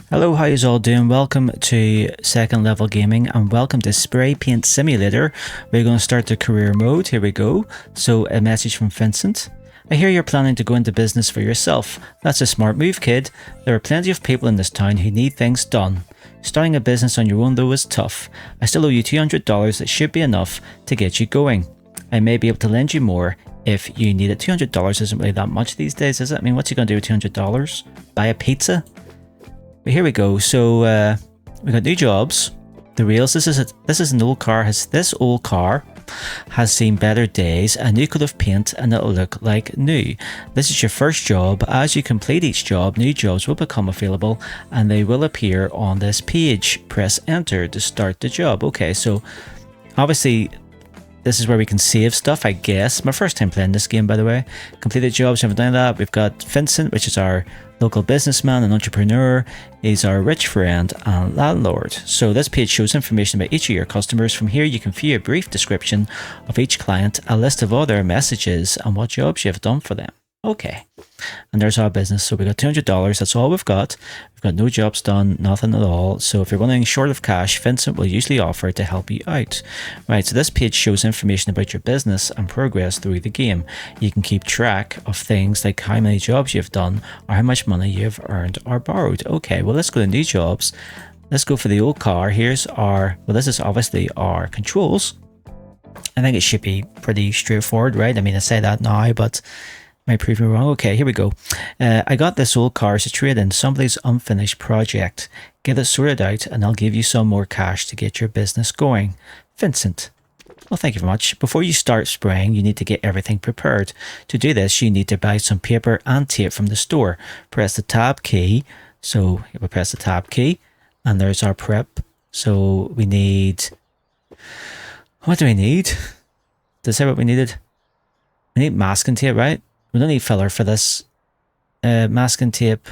Hello, how you all doing? Welcome to Second Level Gaming and welcome to Spray Paint Simulator. We're going to start the career mode. Here we go. So a message from Vincent. I hear you're planning to go into business for yourself. That's a smart move, kid. There are plenty of people in this town who need things done. Starting a business on your own though is tough. I still owe you $200 that should be enough to get you going. I may be able to lend you more if you need it. $200 isn't really that much these days, is it? I mean, what's you going to do with $200? Buy a pizza? But here we go. So we got new jobs. The rails. This is an old car. This old car has seen better days. A new coat of paint, and it'll look like new. This is your first job. As you complete each job, new jobs will become available, and they will appear on this page. Press enter to start the job. Okay, so obviously this is where we can save stuff, I guess. My first time playing this game, by the way. Completed jobs, haven't done that. We've got Vincent, which is our local businessman and entrepreneur. He's our rich friend and landlord. So this page shows information about each of your customers. From here, you can view a brief description of each client, a list of all their messages, and what jobs you have done for them. Okay, and there's our business. So we got $200. That's all we've got. We've got no jobs done, nothing at all. So if you're running short of cash, Vincent will usually offer to help you out. Right, so this page shows information about your business and progress through the game. You can keep track of things like how many jobs you've done or how much money you've earned or borrowed. Okay, well, let's go to new jobs. Let's go for the old car. Here's our, well, this is obviously our controls. I think it should be pretty straightforward, right? I mean, I say that now, but might prove me wrong. Okay, here we go. I got this old car to trade in somebody's unfinished project. Get it sorted out and I'll give you some more cash to get your business going. Vincent. Well, thank you very much. Before you start spraying, you need to get everything prepared. To do this, you need to buy some paper and tape from the store. Press the tab key. So we press the tab key and there's our prep. So we need, what do we need? Did I say what we needed? We need masking tape, right? We don't need filler for this. Masking tape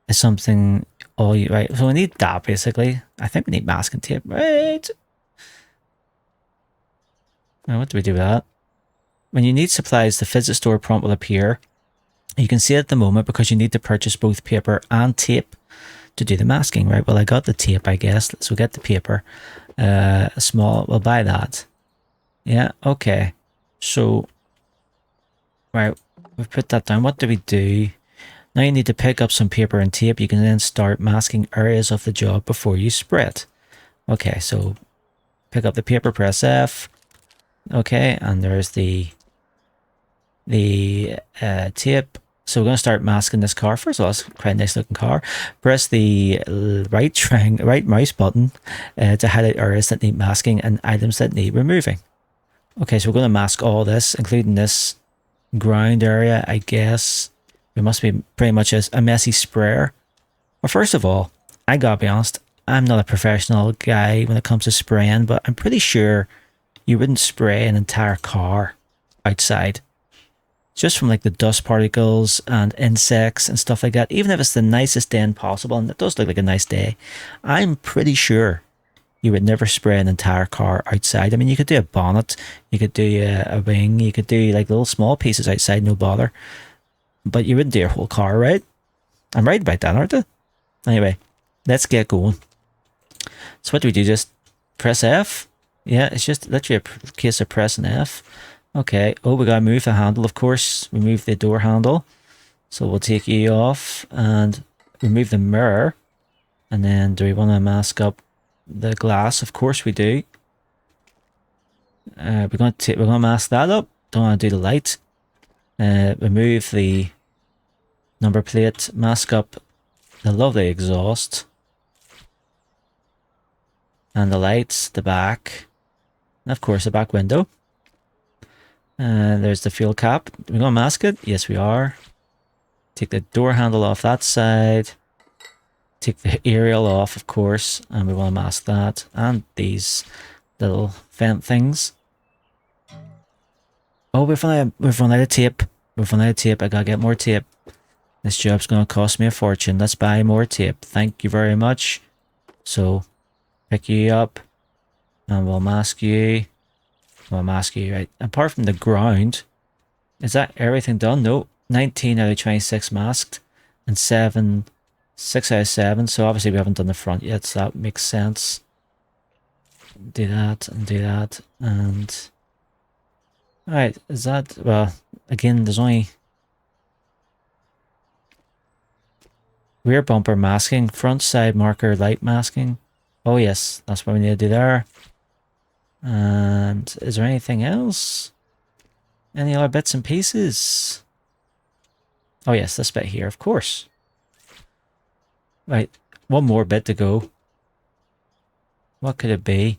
is something right. So we need that basically. I think we need masking tape, right? Now what do we do with that? When you need supplies, the visit store prompt will appear. You can see it at the moment because you need to purchase both paper and tape to do the masking, right? Well, I got the tape, I guess. So we'll get the paper. We'll buy that. Yeah, okay. So right, we've put that down. What do we do? Now you need to pick up some paper and tape. You can then start masking areas of the job before you spray it. Okay, so pick up the paper, press F. Okay, and there's the tape. So we're going to start masking this car. First of all, it's quite a nice looking car. Press the right mouse button to highlight areas that need masking and items that need removing. Okay, so we're going to mask all this, including this ground area, I guess. We must be pretty much a messy sprayer. Well, first of all, I gotta be honest, I'm not a professional guy when it comes to spraying, but I'm pretty sure you wouldn't spray an entire car outside. Just from like the dust particles and insects and stuff like that, even if it's the nicest day possible, and it does look like a nice day, I'm pretty sure you would never spray an entire car outside. I mean, you could do a bonnet, you could do a wing, you could do like little small pieces outside, no bother. But you wouldn't do your whole car, right? I'm right about that, aren't I? Anyway, let's get going. So what do we do? Just press F? Yeah, it's just literally a case of pressing F. Okay. Oh, we gotta move the handle, of course. Remove the door handle. So we'll take E off and remove the mirror. And then do we want to mask up the glass? Of course we do. We're gonna mask that up. Don't want to do the light. Remove the number plate. Mask up the lovely exhaust and the lights, the back, and of course the back window. There's the fuel cap. We're gonna mask it. Yes, we are. Take the door handle off that side. Take the aerial off, of course, and we want to mask that and these little vent things. Oh, we've run out of tape. We've run out of tape. I gotta get more tape. This job's gonna cost me a fortune. Let's buy more tape. Thank you very much. So, pick you up, and we'll mask you. We'll mask you, right? Apart from the ground, is that everything done? No. 19 out of 26 masked, and 7 6 out of 7, so obviously we haven't done the front yet, so that makes sense. Do that, and do that, and... Alright, is that... Well, again, there's only... Rear bumper masking, front side marker light masking. Oh yes, that's what we need to do there. And is there anything else? Any other bits and pieces? Oh yes, this bit here, of course. Right, one more bit to go. What could it be?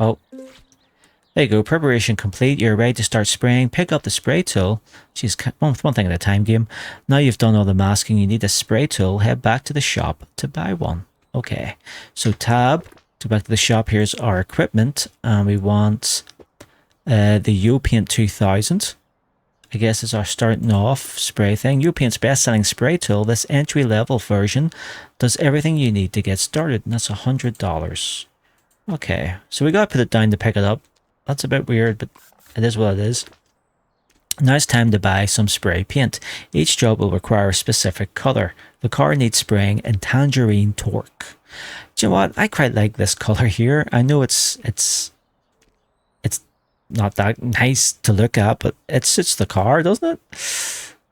Oh, there you go. Preparation complete. You're ready to start spraying. Pick up the spray tool. Jeez, one thing at a time, game. Now you've done all the masking, you need a spray tool. Head back to the shop to buy one. Okay, so tab to back to the shop. Here's our equipment, and we want the Paint 2000. I guess is our starting off spray thing. Paint's best-selling spray tool. This entry-level version does everything you need to get started, and that's $100. Okay, so we gotta put it down to pick it up. That's a bit weird, but it is what it is. Now it's time to buy some spray paint. Each job will require a specific colour. The car needs spraying in Tangerine Torque. Do you know what? I quite like this colour here. I know it's not that nice to look at, but it suits the car, doesn't it?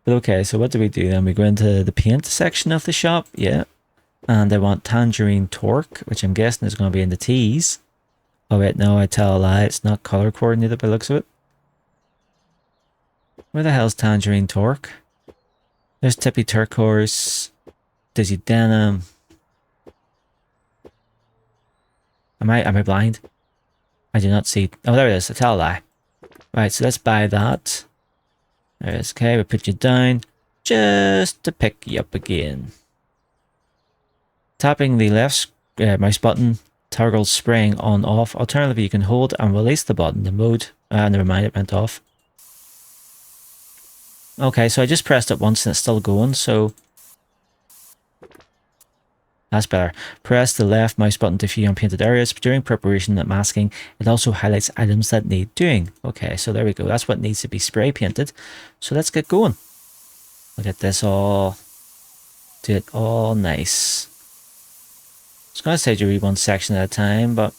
But okay, so what do we do then? We go into the paint section of the shop, yeah. And I want Tangerine Torque, which I'm guessing is going to be in the T's. Oh wait, no, I tell a lie. It's not color coordinated by the looks of it. Where the hell's Tangerine Torque? There's Tippy Turquoise, Dizzy Denim. Am I blind? I do not see. Oh, there it is. I tell a lie. Right, so let's buy that. There it is. Okay, we put you down just to pick you up again. Tapping the left mouse button toggles spraying on off. Alternatively, you can hold and release the button. The mode, never mind, it went off. Okay, so I just pressed it once and it's still going, so that's better. Press the left mouse button to view unpainted areas. During preparation and masking, it also highlights items that need doing. Okay, so there we go. That's what needs to be spray painted. So let's get going. Look at this all. Do it all nice. I was going to say to read one section at a time, but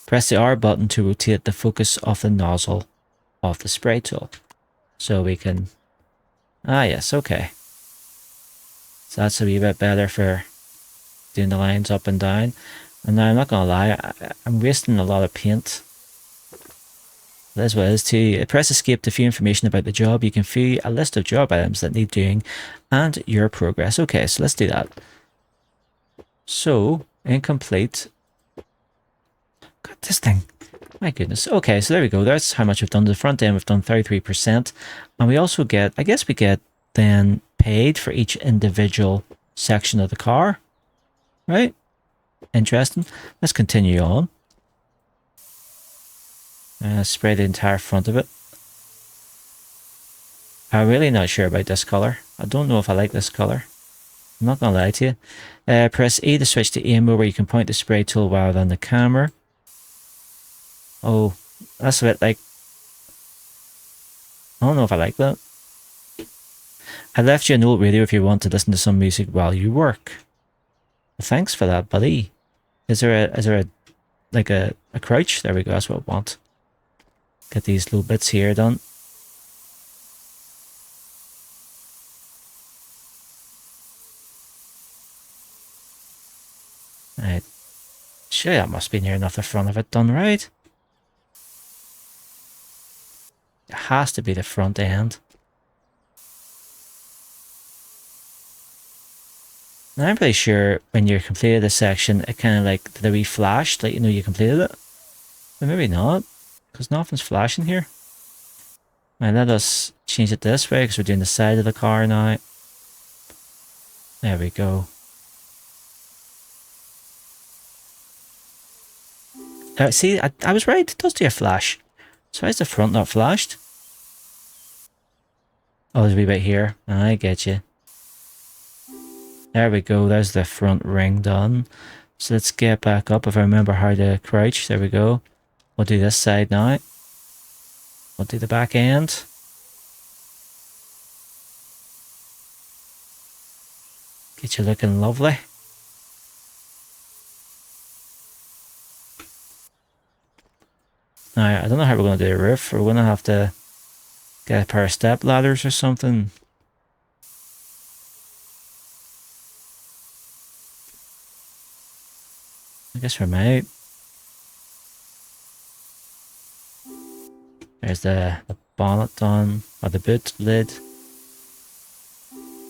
press the R button to rotate the focus of the nozzle of the spray tool. So we can... Ah yes, okay. So that's a wee bit better for doing the lines up and down. And now I'm not going to lie, I'm wasting a lot of paint. That's what it is too. Press escape to view information about the job. You can view a list of job items that need doing and your progress. Okay, so let's do that. So, incomplete. God, this thing. My goodness. Okay, so there we go. That's how much we've done to the front end. We've done 33%. And we also get, I guess we get then paid for each individual section of the car. Right? Interesting. Let's continue on. Spray the entire front of it. I'm really not sure about this colour. I don't know if I like this colour. I'm not going to lie to you. Press E to switch to aim mode where you can point the spray tool rather than the camera. Oh, that's a bit like... I don't know if I like that. I left you a note radio if you want to listen to some music while you work. Thanks for that, buddy. Is there a crouch? There we go, that's what I want. Get these little bits here done. Right. Sure, that must be near enough the front of it done, right? It has to be the front end. Now I'm pretty sure when you completed this section, it kind of like did a wee flash, like you know you completed it. But maybe not, because nothing's flashing here. Right, let us change it this way, because we're doing the side of the car now. There we go. See, I was right, it does do a flash. So why is the front not flashed? Oh, there's a wee bit here. I get you. There we go, there's the front ring done. So let's get back up if I remember how to crouch. There we go. We'll do this side now. We'll do the back end. Get you looking lovely. Now, I don't know how we're going to do the roof. We're going to have to get a pair of step ladders or something. I guess we might. There's the bonnet done, or the boot lid.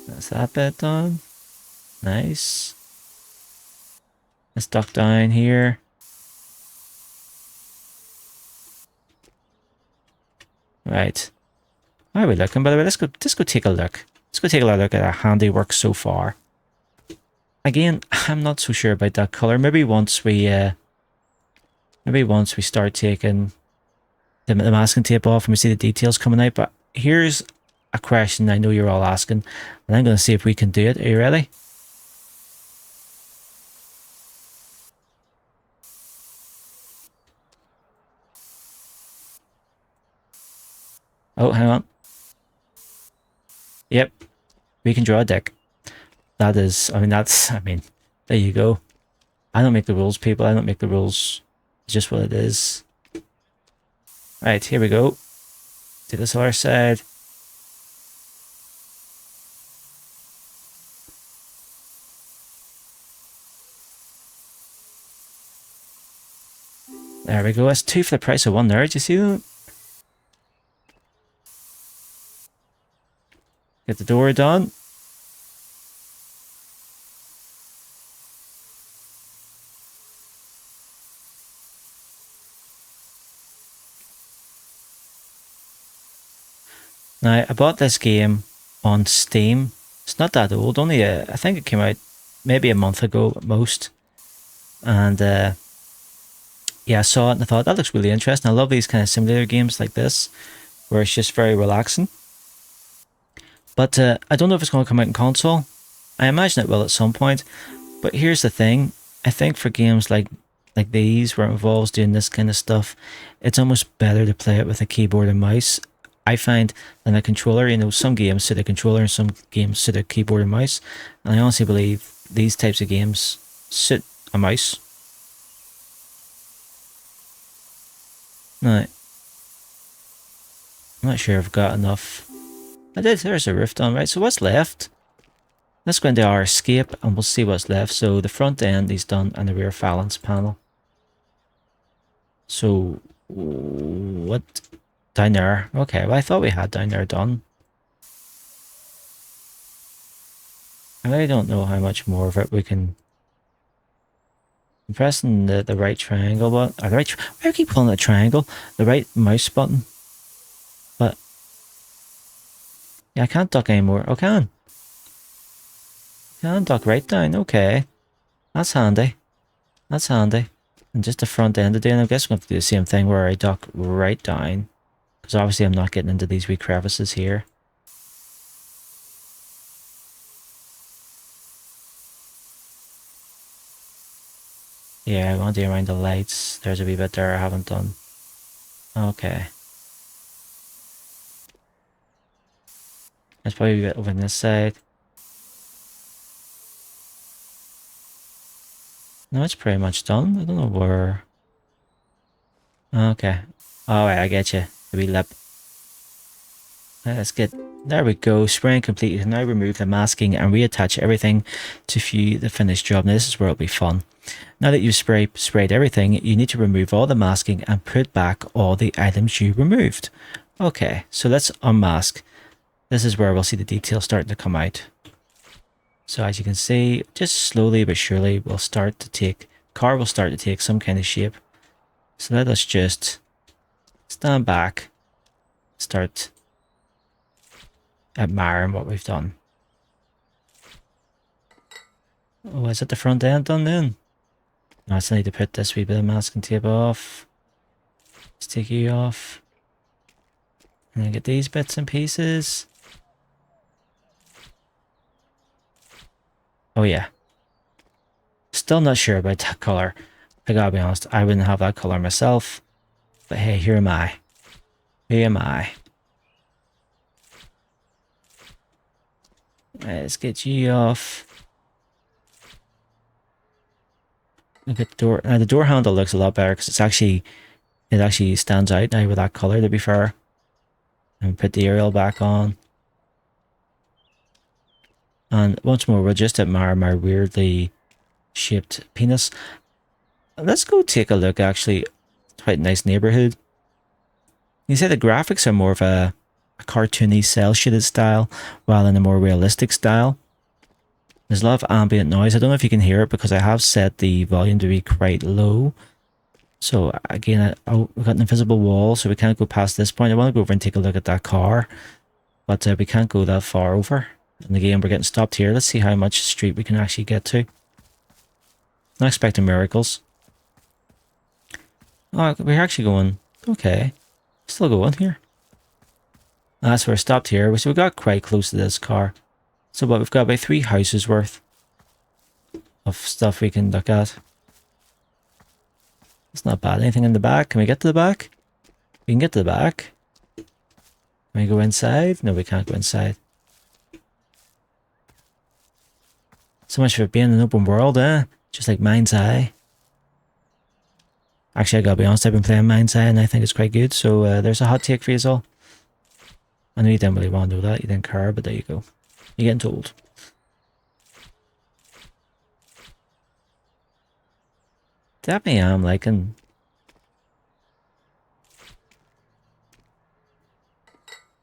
That's that bit done. Nice. Let's duck down here. Right. How are we looking, by the way? Let's go take a look. Let's go take a look at our handiwork so far. Again, I'm not so sure about that colour. Maybe once we start taking the masking tape off and we see the details coming out. But here's a question I know you're all asking, and I'm going to see if we can do it. Are you ready? Oh, hang on. Yep, we can draw a dick. That is, I mean, there you go. I don't make the rules, people. I don't make the rules. It's just what it is. Right, here we go. Do this other side. There we go. That's 2 for the price of 1 there. Do you see that? Get the door done. Now, I bought this game on Steam. It's not that old, only I think it came out maybe a month ago at most. And yeah, I saw it and I thought, that looks really interesting. I love these kind of simulator games like this, where it's just very relaxing. But I don't know if it's going to come out in console. I imagine it will at some point. But here's the thing. I think for games like these, where it involves doing this kind of stuff, it's almost better to play it with a keyboard and mouse. I find than a controller. You know, some games suit a controller and some games suit a keyboard and mouse. And I honestly believe these types of games suit a mouse. Now, I'm not sure if I've got enough. I did, there's a roof done, right? So what's left? Let's go into our escape and we'll see what's left. So the front end is done and the rear phalanx panel. So, what? Down there. Okay, well I thought we had down there done. I really don't know how much more of it we can... I'm pressing the right triangle button. Or the right... Why do I keep calling it a triangle? The right mouse button. But... yeah, I can't duck anymore. Oh, can duck right down. Okay. That's handy. That's handy. And just the front end today, and I guess I'm going to have to do the same thing where I duck right down. Because obviously I'm not getting into these wee crevices here. Yeah, I want to do around the lights. There's a wee bit there I haven't done. Okay. There's probably a bit over on this side. No, it's pretty much done. I don't know where... okay. Alright, I get you. The wee lip. Let's get... there we go. Spraying completed. Now remove the masking and reattach everything to view the finished job. Now this is where it'll be fun. Now that you've sprayed everything, you need to remove all the masking and put back all the items you removed. Okay, so let's unmask. This is where we'll see the details starting to come out. So as you can see, just slowly but surely car will start to take some kind of shape. So let us just stand back, start admiring what we've done. Oh, is it the front end done then? No, I still need to put this wee bit of masking tape off. Let's take you off. And then get these bits and pieces. Oh yeah. Still not sure about that colour. I gotta be honest, I wouldn't have that colour myself. But hey, here am I. Here am I. Let's get you off. Look at the door. Now the door handle looks a lot better because it actually stands out now with that color, to be fair. And put the aerial back on. And once more, we'll just admire my weirdly shaped penis. Let's go take a look, actually. Quite a nice neighborhood. You say the graphics are more of a cartoony cel-shaded style, while in a more realistic style. There's a lot of ambient noise. I don't know if you can hear it because I have set the volume to be quite low. So again, we've got an invisible wall, so we can't go past this point. I want to go over and take a look at that car, but we can't go that far over. And again, we're getting stopped here. Let's see how much street we can actually get to. Not expecting miracles. Oh, we're actually going... Okay. Still going here. That's where I stopped here. So we got quite close to this car. So what, we've got about 3 houses worth of stuff we can look at. It's not bad. Anything in the back? Can we get to the back? We can get to the back. Can we go inside? No, we can't go inside. So much for being an open world, eh? Just like Mind's Eye. Actually, I gotta be honest, I've been playing Mind's Eye and I think it's quite good. So there's a hot take for you all. I know you didn't really want to know that. You didn't care, but there you go. You're getting told. Definitely am liking.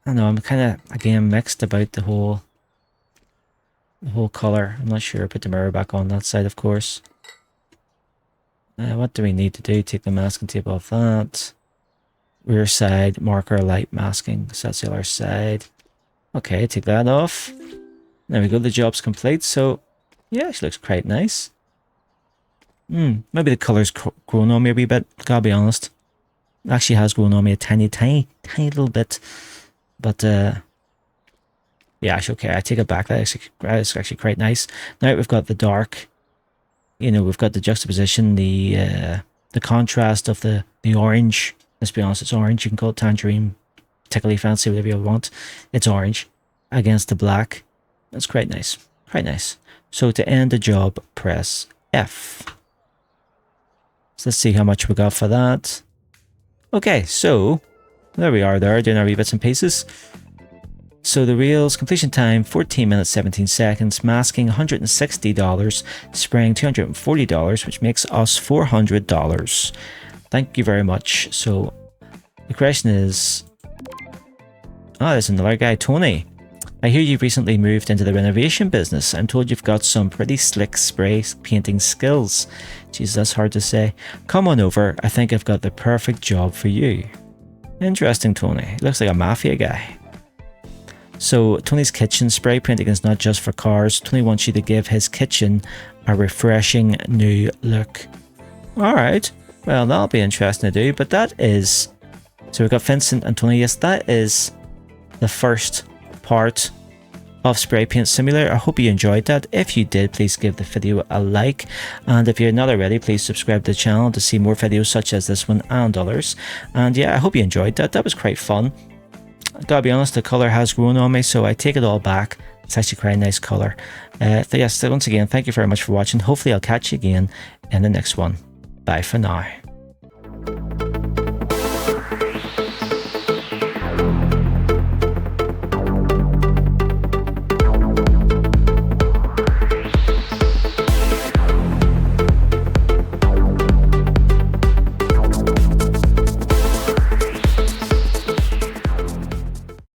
I know, I'm kind of, again, mixed about the whole color. I'm not sure. Put the mirror back on that side, of course. What do we need to do? Take the masking tape off that. Rear side, marker light masking. So that's the other side. Okay, take that off. There we go, the job's complete. So, yeah, it looks quite nice. Maybe the colour's grown on me a wee bit, gotta be honest. It actually has grown on me a tiny little bit. But, yeah, actually, okay, I take it back. That's actually quite nice. Now we've got the dark. You know, we've got the juxtaposition, the contrast of the orange. Let's be honest, it's orange. You can call it tangerine, particularly fancy, whatever you want. It's orange against the black. That's quite nice. Quite nice. So to end the job, press F. So let's see how much we got for that. Okay, so there we are there, doing our wee bits and pieces. So the reels, completion time 14 minutes 17 seconds, masking $160, spraying $240, which makes us $400. Thank you very much. So the question is, there's another guy, Tony. I hear you've recently moved into the renovation business. I'm told you've got some pretty slick spray painting skills. Jeez, that's hard to say. Come on over. I think I've got the perfect job for you. Interesting, Tony. Looks like a mafia guy. So Tony's kitchen spray painting is not just for cars. Tony wants you to give his kitchen a refreshing new look. Alright, well that'll be interesting to do, but that is... So we've got Vincent and Tony. Yes, that is the first part of Spray Paint Simulator. I hope you enjoyed that. If you did, please give the video a like, and if you're not already, please subscribe to the channel to see more videos such as this one and others. And yeah, I hope you enjoyed that. That was quite fun. I gotta be honest, the colour has grown on me, so I take it all back. It's actually quite a nice colour. Yes, once again, thank you very much for watching. Hopefully I'll catch you again in the next one. Bye for now.